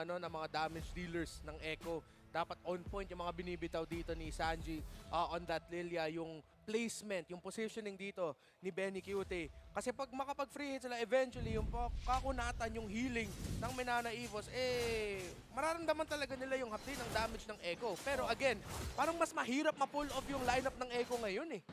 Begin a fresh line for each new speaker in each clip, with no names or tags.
ng mga damage dealers ng Echo. Dapat on point yung mga binibitaw dito ni Sanji on that Lilia, yung placement, yung positioning dito ni Benny QT. Kasi pag makapag-free hit sila, eventually yung kakunatan, yung healing ng Minana Evos, mararamdaman talaga nila yung hapdi ng damage ng Echo. Pero again, parang mas mahirap ma-pull off yung lineup ng Echo ngayon eh.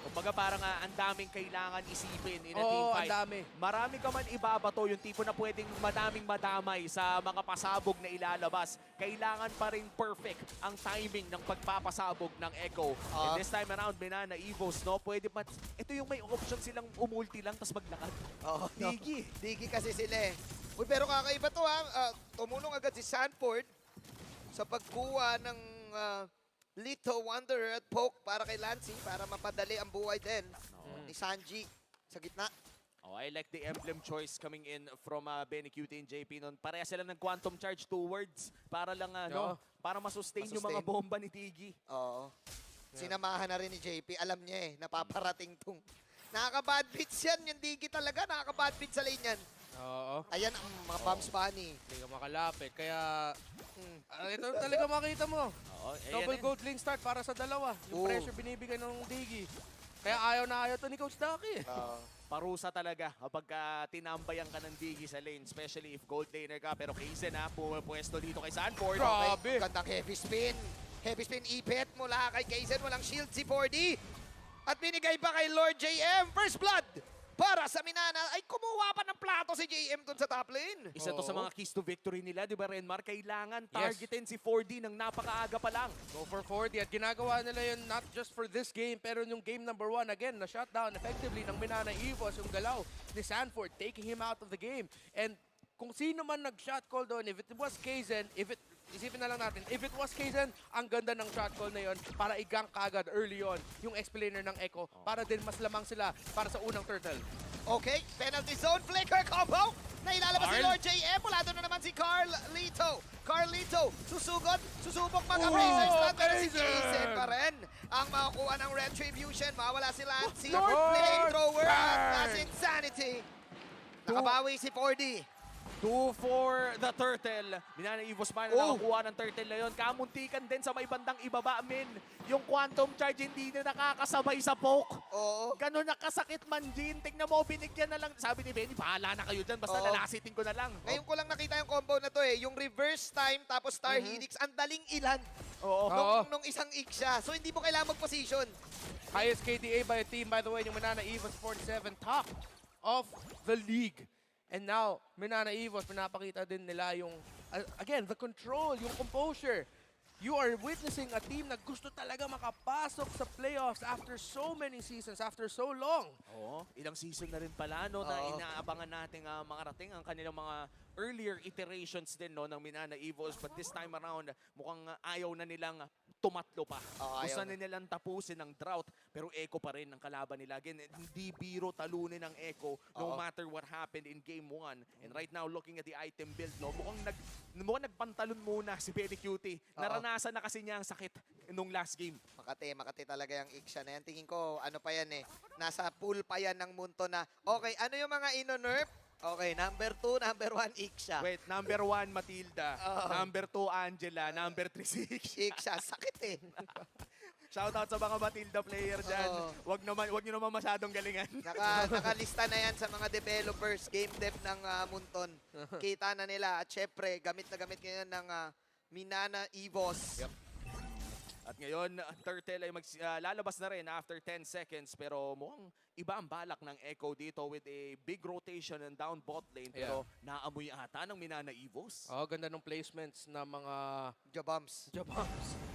Kumbaga parang ang daming kailangan isipin in a team
Oo,
fight.
ang dami.
Marami ka man ibabato, yung tipo na pwedeng madaming madamay sa mga pasabog na ilalabas. Kailangan pa rin perfect ang timing ng pagpapasabog ng Echo. And this time around, Minana Evos, no? Pwede pa, ito yung may option silang umulti lang tapos maglakad.
Oo,
Digi.
Digi kasi sila eh. Uy, pero kakaiba to ha. Tumulong agad si Sanford sa pagkuha ng Little Wanderer at Poke para kay Lancy para mapadali ang buhay din ni Sanji sa gitna.
Oh, I like the emblem choice coming in from Benny QT and JP nun. Pareha sila ng quantum charge towards para lang para masustain yung mga bomba ni Tiggy.
Oo. Sinamahan na rin ni JP. Alam niya napaparating tong. Nakaka-bad beats yan. Yung Digi talaga, nakaka-bad beats sa lane yan.
Oo.
Ayan ang mga Pumps Bunny.
Hindi ka makalapit. Kaya, ito talaga makita mo.
Oo,
Double gold lane start para sa dalawa. Yung pressure binibigay ng Digi. Kaya ayaw na ayaw to ni Coach Ducky.
Parusa talaga kapag tinambayan ka ng Digi sa lane, especially if gold laner ka. Pero Kaizen pumapwesto dito kay Sanford.
Grabe.
Gandang heavy spin. Heavy spin ipit mula kay Kaizen. Walang shield si 4D. At binigay pa kay Lord JM. First blood para sa Minana. Ay, kumuha pa ng plato si JM dun sa top lane.
Isa to sa mga keys to victory nila, di ba Renmar? Kailangan targetin si 4D ng napakaaga pa lang.
Go for 40 at ginagawa nila yun not just for this game pero yung game number 1 again na shutdown effectively ng Minana Evos yung galaw ni Sanford taking him out of the game. And kung sino man nag-shot call doon, if it was Kaizen, isipin na lang natin, if it was Kaizen, ang ganda ng shot call na yon para i-gank kagad early on yung explainer ng Echo para din mas lamang sila para sa unang turtle.
Okay, penalty zone, flicker combo. Nailalabas si Lord JM. Mula doon na naman si Carlito. Carlito, susubok mag-appraisers lang. Pero si Jason pa rin ang makakuha ng retribution. Mawala si Lancy. Flamethrower at Insanity. Nakabawi si 4D.
2 for the turtle. Minana Evos man na nakakuha ng turtle na yun. Kamuntikan din sa may bandang ibaba, min. Yung quantum charge hindi na nakakasabay sa poke.
Oo.
Ganun nakasakit man, Jin. Tingnan mo, binigyan na lang. Sabi ni Benny, bahala na kayo dyan. Basta lalasitin ko na lang.
Ngayon ko lang nakita yung combo na to eh. Yung reverse time tapos Star Helix. Ang daling ilan. Nung isang Iksha. So hindi mo kailangan mag-position.
Highest KDA by a team, by the way, yung Minana Evos 47, top of the league. And now, Minana Evos, pinapakita din nila yung, again, the control, yung composure. You are witnessing a team na gusto talaga makapasok sa playoffs after so many seasons, after so long.
Oo, ilang season na rin pala na inaabangan natin makarating ang kanilang mga earlier iterations din ng Minana Evos. But this time around, mukhang ayaw na nilang tumatlo pa. Gusto na nilang tapusin ang drought. Pero Echo pa rin ang kalaban nila. Again, hindi biro talunin ng Echo no matter what happened in Game 1. And right now, looking at the item build, mukhang nagpantalon muna si Benny QT. Naranasan na kasi niya ang sakit nung last game.
Makati talaga yung Iksha na yan. Tingin ko, ano pa yan eh. Nasa pool pa yan ng Munto na, okay, ano yung mga ino-nerf? Okay, number 2, number 1, Iksha.
Wait, number 1, Matilda. Number 2, Angela. Number 3, si
Iksha, sakit eh.
Shoutout sa mga Matilda player dyan. Wag nyo naman masyadong galingan.
Nakalista na yan sa mga developers, game dev ng Munton. Kita na nila. At syempre, gamit na gamit ngayon ng Minana Evos.
At ngayon, Turtle ay lalabas na rin after 10 seconds. Pero mukhang iba ang balak ng Echo dito with a big rotation and down bot lane. Pero naamoy ata ng Minana Evos.
Ganda ng placements ng mga
Jabams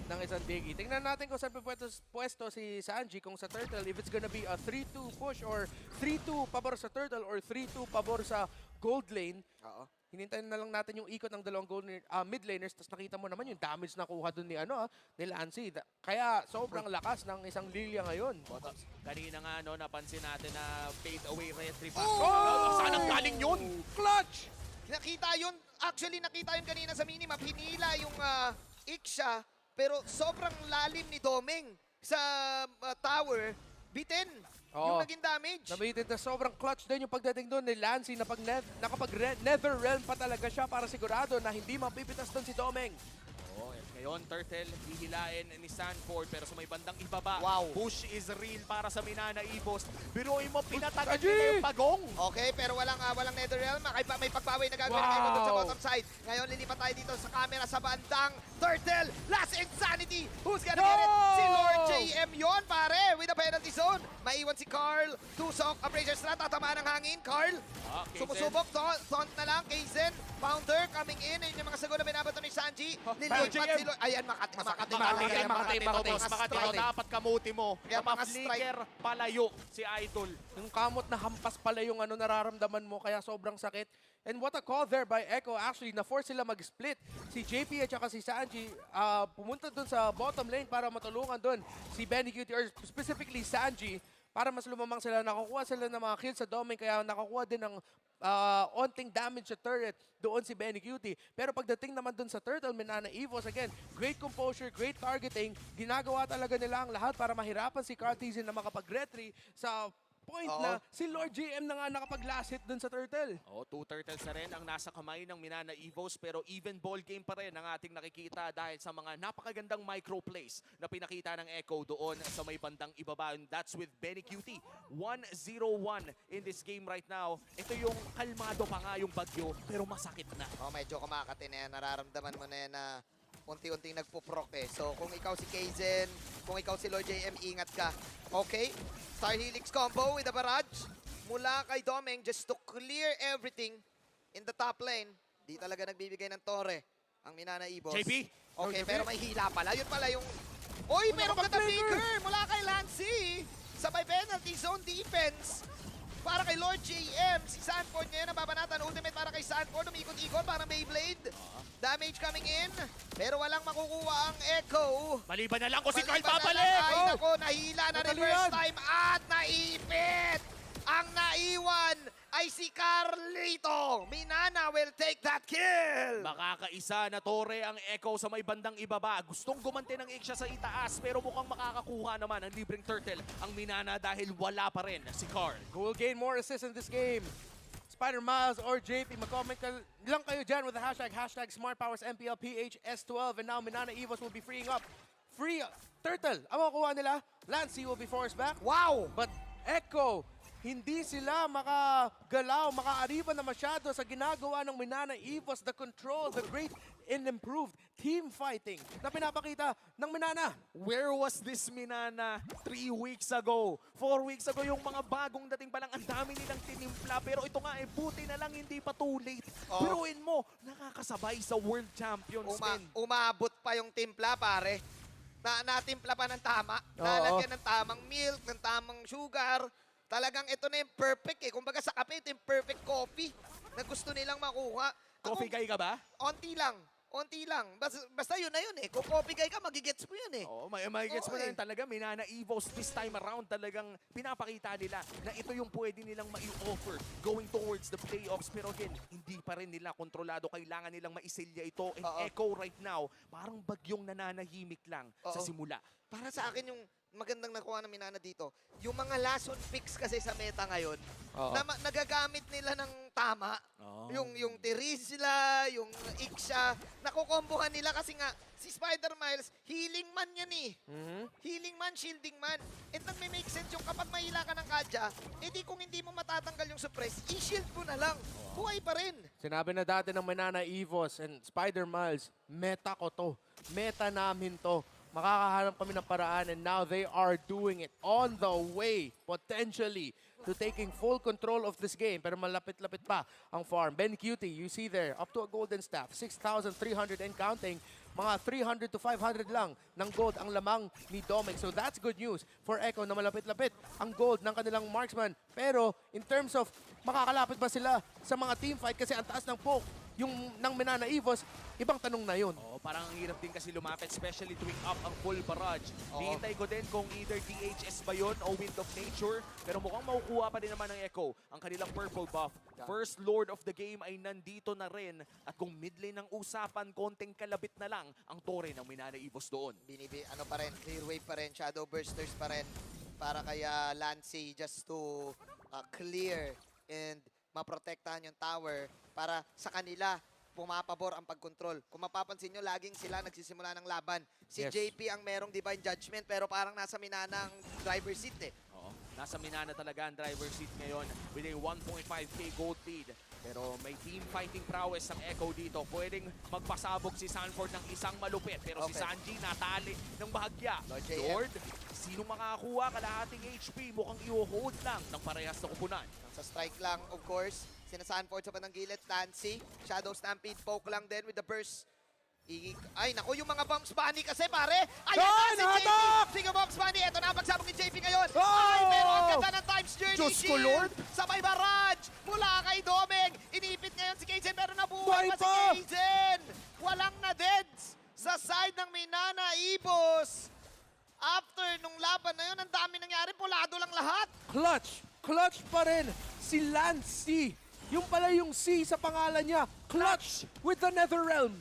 ng isang Digi. Tingnan natin kung saan pwesto si Sanji, kung sa Turtle, if it's gonna be a 3-2 push or 3-2 pabor sa Turtle or 3-2 pabor sa gold lane. Hinintayin na lang natin yung ikot ng dalawang mid laners, tapos nakita mo naman yung damage na kuha dun ni Lancy. Kaya sobrang lakas ng isang Lilia ngayon.
Kanina nga napansin natin na fade away retry pa. Saan ang galing yun?
Clutch!
Nakita yun. Actually, nakita yun kanina sa minimap. Hinila yung Iksha, pero sobrang lalim ni Domeng sa tower. Bitin. yung naging damage.
Namitin na sobrang clutch din yung pagdating doon ni Lancy na Nether Realm pa talaga siya para sigurado na hindi mapipitas doon si Domeng.
Oh, at ngayon, Turtle, hihilain ni Sanford pero sa may bandang ibaba.
Wow.
Push is real para sa Minana Evos. Biruin mo, pinatagal
Sanji!
nila yung pagong.
Okay, pero walang Netherrealm. May pagbawi na gagawin ng Echo doon sa bottom side. Ngayon, lilipat tayo dito sa camera sa bandang Turtle. Last Insanity. Who's gonna get it? Si Lord JM yon, pare, with a penalty zone. Maiwan si Carl. Tusok, Abrasion Strat, tatamaan ng hangin. Carl,
Kaizen.
sumusubok. Taunt na lang. Kaizen, Founder coming in. Ayun yung mga sagot na binabato ni Sanji. Lilipat si Lord. Ayan, Makati.
Makati to. Dapat kamuti mo.
Kaya mga
Mapa-flicker, palayo si Idol.
Yung kamot na hampas pala yung nararamdaman mo kaya sobrang sakit. And what a call there by Echo. Actually, na-force sila mag-split. Si JP at saka si Sanji pumunta dun sa bottom lane para matulungan dun si Benny Cutie or specifically Sanji para mas lumamang sila. Nakakuha sila ng mga kills sa Doming kaya nakakuha din ng onting damage sa turret doon si Benny Cutie. Pero pagdating naman dun sa Turtle, Minana Evos, again, great composure, great targeting. Ginagawa talaga nila ang lahat para mahirapan si Cartesian na makapag-retry sa point na si Lord GM na nga nakapag-last hit dun sa Turtle.
Oh, 2 turtles na rin ang nasa kamay ng Minana Evos pero even ball game pa rin ang ating nakikita dahil sa mga napakagandang micro plays na pinakita ng Echo doon sa may bandang ibaba. And that's with Benny Cutie. 1-0-1 in this game right now. Ito yung kalmado pa nga yung bagyo pero masakit na.
Oh, medyo kumakati na yan. Nararamdaman mo na yan na unti-unting nagpuprok eh. So, kung ikaw si Kaizen, kung ikaw si Lord JM, ingat ka. Okay, Star Helix combo with a barrage mula kay Domeng just to clear everything in the top lane. Di talaga nagbibigay ng torre ang Minana Evos.
JP?
Okay, pero may hila pala. Yun pala yung... Uy, meron ka na flicker mula kay Lancy. Sabay penalty zone defense. Para kay Lord JM, si Sanford ngayon nababanatan. Ultimate para kay Sanford, umikot-ikot para Beyblade. Damage coming in, pero walang makukuha ang Echo.
Maliban na lang kung si Carl
Maliban na
babalik!
lang. Ay, nako, nahila na
Natali
reverse
yan.
time at naipit. Ang naiwan ay si Carlito. Minana will take that kill.
Makakaisa na tore ang Echo sa may bandang ibaba. Gustong gumante ng Iksha sa itaas pero mukhang makakakuha naman ang libreng turtle ang Minana dahil wala pa rin si Carl.
Who will gain more assists in this game? Spider Miles or JP, mag-comment lang kayo dyan with the hashtag SmartPowersMPLPHS12. And now Minana Evos will be freeing up. Free Turtle. Ang makukuha nila, Lancy will be forced back.
Wow!
But Echo, hindi sila makagalaw, makaariban na masyado sa ginagawa ng Minana Evos, the control, the great and improved team fighting na pinapakita ng Minana.
Where was this Minana 3 weeks ago? 4 weeks ago yung mga bagong dating pa lang ang dami nilang tinimpla pero ito nga buti na lang hindi pa too late.
Oh.
Biruin mo, nakakasabay sa World Champions din.
Umabot pa yung timpla, pare. Natimpla pa ng tama.
Oo.
Nalagyan ng tamang milk, ng tamang sugar. Talagang ito na yung perfect eh. Kumbaga sa kape, ito yung perfect coffee na gusto nilang makuha.
Coffee guy ka ba?
Onti lang. Onti lang. Basta yun na yun eh. Kung coffee guy ka, magigets mo yun eh.
Oo, may gets mo
Oo
na
eh.
rin talaga. Minana Evos this time around talagang pinapakita nila na ito yung pwede nilang mai-offer going towards the playoffs. Pero again, hindi pa rin nila kontrolado. Kailangan nilang maisilya ito. And
Oo.
Echo right now, parang bagyong nananahimik lang sa
Oo.
simula.
Para sa akin yung magandang nakuha ng Minana dito, yung mga last on picks kasi sa meta ngayon,
Oo.
na nagagamit nila ng tama.
Oo.
Yung Terizla, yung Iksha, nakukombohan nila kasi nga, si Spider Miles, healing man yan eh. Healing man, shielding man. And nagme-make sense yung kapag mahila ka ng kadya, edi kung hindi mo matatanggal yung suppress, i-shield mo na lang. Buhay pa rin.
Sinabi na dati ng Minana Evos and Spider Miles, meta ko to. Meta namin to. Makakahanap kami ng paraan and now they are doing it on the way, potentially, to taking full control of this game. Pero malapit-lapit pa ang farm. Ben Cutie, you see there, up to a golden staff, 6,300 and counting. Mga 300 to 500 lang ng gold ang lamang ni Domeng. So that's good news for Echo na malapit-lapit ang gold ng kanilang marksman. Pero in terms of makakalapit ba sila sa mga team fight kasi ang taas ng poke yung ng Minana Evos, ibang tanong na yun.
Oo, parang ang hirap din kasi lumapit, especially tuwing up ang full barrage.
Oo.
Hihintay ko din kung either DHS ba yun o Wind of Nature. Pero mukhang makukuha pa din naman ng Echo ang kanilang purple buff. First Lord of the game ay nandito na rin. At kung mid lane ng usapan, konting kalabit na lang ang tore ng Minana Evos doon.
Ano pa rin, clear wave pa rin, shadow bursters pa rin. para kaya Lancy just to clear and maprotektahan yung tower para sa kanila pumapabor ang pagkontrol. Kung mapapansin nyo, laging sila nagsisimula ng laban. Si
Yes.
JP ang merong divine judgment pero parang nasa minana ang driver seat eh.
Oo. Nasa Minana talaga ang driver seat ngayon with a 1.5k gold lead. Pero may team fighting prowess ang Echo dito. Pwedeng magpasabog si Sanford ng isang malupit. Pero si
Okay.
Sanji natali ng bahagya.
Lord JM.
Lord, sino makakuha kalahating HP? Mukhang i-hold lang ng parehas na kupunan.
Sa strike lang, of course. Sina Sanford sa bandang gilid. Lancy, Shadow Stampede, poke lang din with the burst. Ay, naku, yung mga Bombs Bunny kasi, pare. Ayan
Ay,
na si JP.
nahatak!
Sige, Bombs Bunny. Ito na ang pagsabog ni JP ngayon.
Oh!
Ay, pero ang ganda ng Times Journey
Diyos ko,
Shield.
Lord.
Sabay barrage mula kay Domeng. Inipit ngayon si Kaizen pero
Buhay
nabuhay pa si
pa!
Kaizen. Walang na-deads sa side ng Minana Evos. After nung laban na yun, ang dami nangyari. Pulado lang lahat.
Clutch pa rin si Lancy. Yung pala yung C sa pangalan niya. Clutch with the Netherrealm.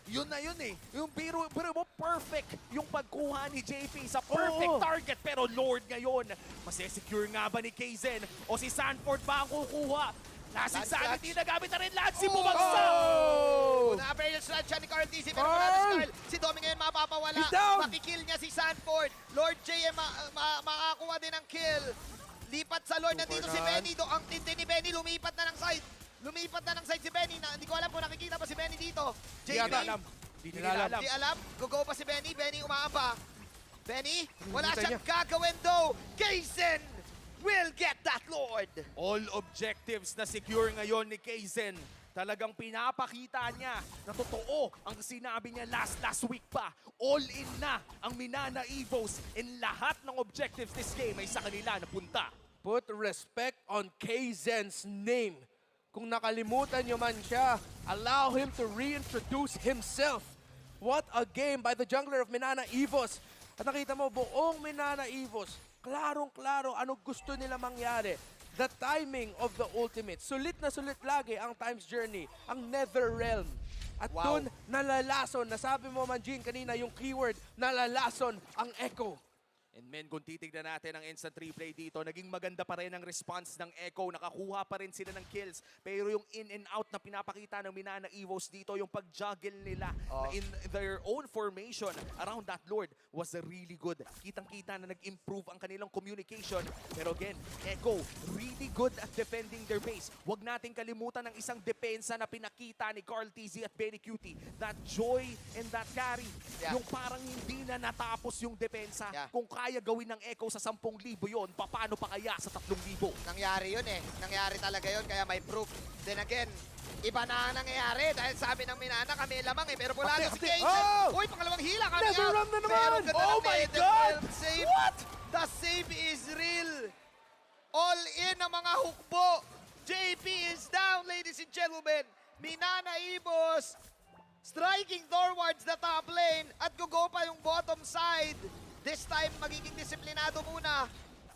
Yun na yun eh. Yung pero mo perfect yung pagkuha ni JP sa perfect
Oo.
target. Pero Lord ngayon, masesecure nga ba ni Kaizen? O si Sanford ba ang kukuha? Lasing
Lance
sanity
Clutch.
na gamit na rin. Lancy bumagsak!
Oh!
Una-appearance na siya ni Carl TC pero
Carl!
wala na si Carl. Si Domi ngayon mapapawala.
He's down!
Makikill niya si Sanford. Lord JM makakuha din ng kill. Lipat sa Lord. Nandito si
Supernan.
Benny. Ang tindi ni Benny. Lumipat na ng side. Lumipat na ng side si Benny. Hindi ko alam kung nakikita pa si Benny dito.
Di
JP.
ata alam. Di nila alam.
Di alam. Go pa si Benny. Benny umaamba. Benny, wala
Hinihintay
siyang gagawin though. Kaizen will get that Lord.
All objectives na secure ngayon ni Kaizen. Talagang pinapakita niya na totoo ang sinabi niya last week pa. All in na ang Minana Evos in lahat ng objectives this game ay sa kanila napunta.
Put respect on Kaizen's name. Kung nakalimutan nyo man siya, allow him to reintroduce himself. What a game by the jungler of Minana Evos. At nakita mo, buong Minana Evos, klarong-klaro ano gusto nila mangyari. The timing of the ultimate. Sulit na sulit lagi ang Time's Journey, ang Netherrealm. At
Wow.
doon, nalalason. Nasabi mo man, Jean, kanina yung keyword, nalalason ang Echo.
And men, kung titignan natin ang instant replay dito, naging maganda pa rin ang response ng Echo. Nakakuha pa rin sila ng kills. Pero yung in and out na pinapakita ng Minana Evos dito, yung pag-juggle nila na in their own formation around that Lord was really good. Kitang-kita na nag-improve ang kanilang communication. Pero again, Echo, really good at defending their base. Huwag nating kalimutan ng isang depensa na pinakita ni Carl TZ at Benny Cutie. That joy and that carry.
Yeah.
Yung parang hindi na natapos yung depensa.
Yeah.
Kung kaya gawin ng Echo sa 10,000 yon, paano pa kaya sa 3,000?
Nangyari yun eh. Nangyari talaga yun, kaya may proof. Then again, iba na ang nangyayari dahil sabi ng Minana, kami lamang eh. Pero wala na si Kaizen.
Oh!
Uy, pangalawang hila kami
Netherrealm na naman!
Pero ganda
Oh
ng
my
Netherrealm
God!
Save.
What?
The save is real. All in ang mga hukbo. JP is down, ladies and gentlemen. Minana Evos striking towards the top lane at gugo pa yung bottom side. This time, magiging disiplinado muna.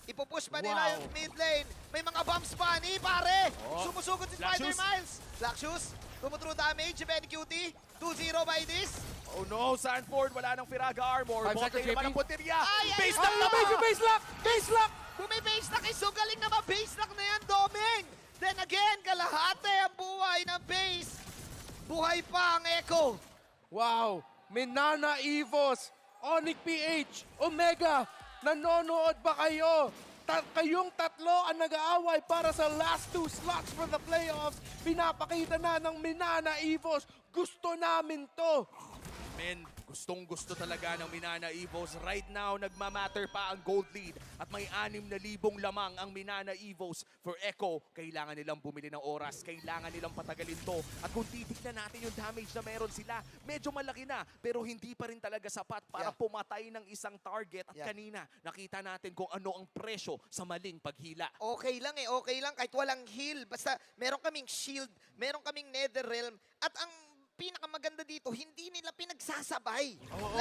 Ipupush pa nila
Wow.
yung mid lane. May mga bumps pa ni pare.
Oh.
Sumusugod si
Black
Spider
Shoes.
Miles. Black Shoes. Tumutro damage si Benny Cutie. 2-0 by this.
Oh no, Sanford, wala nang Firaga Armor.
5 seconds,
Bote naman
JP.
ang punteriya.
Ay, ay,
Base
ay,
lock
ay,
na
ay,
ba?
Base lock!
Bumibase lock eh. So galing na ma-base lock na yan, Domeng. Then again, kalahati ang buhay ng base. Buhay pa ang Echo.
Wow! Minana Evos, Onyx PH, Omega, nanonood ba kayo? Kayong tatlo ang nag-aaway para sa last 2 slots for the playoffs. Pinapakita na ng Minana Evos. Gusto namin to.
Men, gustong-gusto talaga ng Minana Evos. Right now, nagmamatter pa ang gold lead. At may 6,000 lamang ang Minana Evos. For Echo, kailangan nilang bumili ng oras. Kailangan nilang patagalin to. At kung titignan natin yung damage na meron sila, medyo malaki na. Pero hindi pa rin talaga sapat para
Yeah.
pumatay ng isang target. At
Yeah.
kanina, nakita natin kung ano ang presyo sa maling paghila.
Okay lang eh, okay lang kahit walang heal. Basta meron kaming shield, meron kaming Netherrealm. At ang pinakamaganda dito, hindi nila pinagsasabay.
Oo,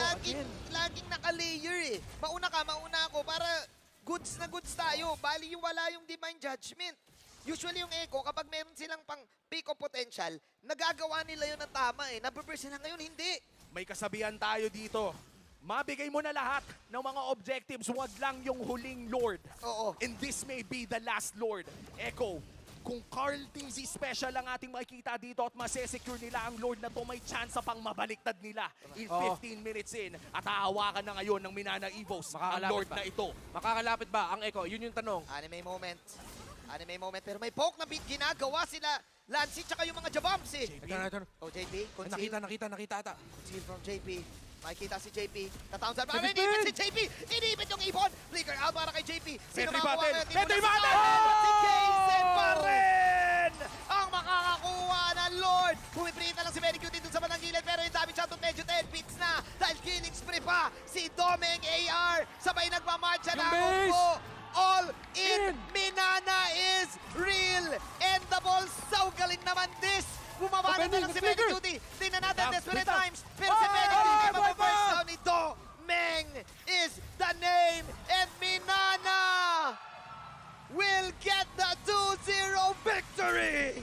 Laging naka-layer eh. Mauna ka, mauna ako para goods na goods tayo. Bali yung wala yung divine judgment. Usually yung Echo, kapag meron silang pang peak of potential, nagagawa nila yun ng tama eh. Nababurst sila ngayon, hindi.
May kasabihan tayo dito. Mabigay mo na lahat ng mga objectives, wag lang yung huling Lord.
Oo.
And this may be the last Lord. Echo, kung Carl TZ special ang ating makikita dito at masesecure nila ang Lord na to, may chance pang mabaliktad nila in
Oo.
15 minutes in. At hahawakan na ngayon ng Minana Evos ang
Makakalapit
Lord
ba?
na ito.
Makakalapit ba ang Echo? Yun yung tanong.
Anime moment. Anime moment. Pero may poke na ginagawa sila Lancy tsaka yung mga Jabams eh.
Ito.
Oh, JP. Conceal.
Nakita ata.
Conceal from JP. Makikita si JP. Tataunsan.
Sa
Inipit
bigtin!
si JP! Inipit yung ibon! Flicker out para kay JP. Sino
Petri
makakuha
battle!
ngayon? Di
Petri
muna si
battle!
Carl! Si Jason pa rin! Ang makakakuha ng Lord! Pumiprint na lang si Medicute dito sa bandang gilid pero yung damage shot medyo 10 beats na dahil killing spree pa si Domeng AR sabay nagmamarcha na
Yung base!
Kungpo. All in!
In!
Minana is real! Endable! So galing naman this! Bumaba na lang si
Flicker!
Medicute! Tingnan natin
Down,
desperate
down.
times! Pero si Medicute
boy,
mababurst
boy!
down ito! Meng is the name and Minana will get the 2-0 victory!